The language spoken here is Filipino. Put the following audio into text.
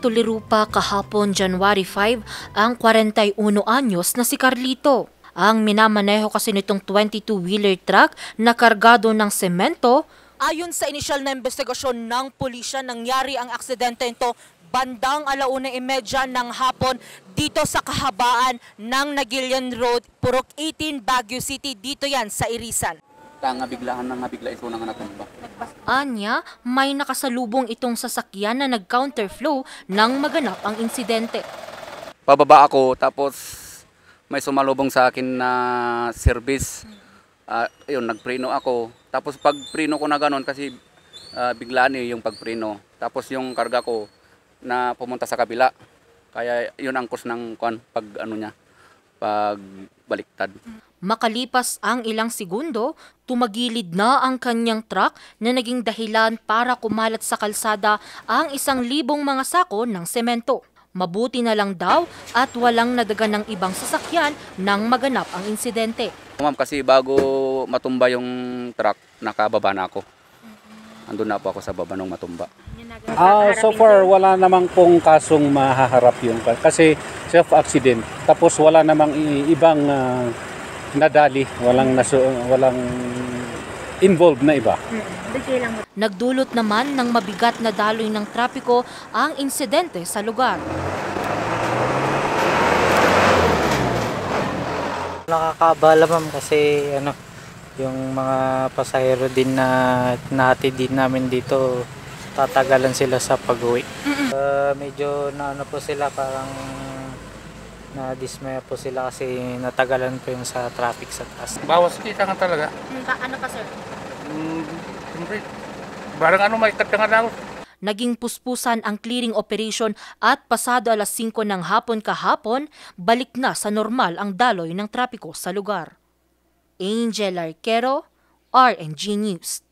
Natuliro pa kahapon January 5 ang 41 anyos na si Carlito. Ang minamaneho kasi nitong 22-wheeler truck na kargado ng semento. Ayon sa inisyal na investigasyon ng pulisya, nangyari ang aksidente nito bandang 1:30 ng hapon dito sa kahabaan ng Nagilian Road, Purok 18, Baguio City. Dito yan sa Irisan. Biglaan na bigla ito nang natumba. Anya, may nakasalubong itong sasakyan na nag-counterflow nang maganap ang insidente. Pababa ako tapos may sumalubong sa akin na service. Yun, nagpreno ako. Tapos pag preno ko na ganon kasi biglaan yung pagpreno. Tapos yung karga ko na pumunta sa kabila. Kaya yun ang cause ng pag baliktad. Makalipas ang ilang segundo, tumagilid na ang kanyang truck na naging dahilan para kumalat sa kalsada ang 1,000 mga sako ng semento. Mabuti na lang daw at walang nadaga ng ibang sasakyan nang maganap ang insidente. Ma'am, kasi bago matumba yung truck, nakababa na ako. Andun na po ako sa baba nung matumba. So far wala namang pong kasong mahaharap yung kasi self-accident. Tapos wala namang ibang nadali, walang involved na iba. Nagdulot naman ng mabigat na daloy ng trapiko ang insidente sa lugar. Nakakabala ma'am kasi yung mga pasahero din na nahatid din namin dito, tatagalan sila sa pag-uwi. Medyo po sila, parang na-dismaya po sila kasi natagalan po yung sa traffic sa taas. Bawas kita nga talaga. Ano pa sir? Siyempre, barang may katangan ako. Naging puspusan ang clearing operation at pasado 5:00 ng hapon kahapon, balik na sa normal ang daloy ng trapiko sa lugar. Angel Arquero, RNG News.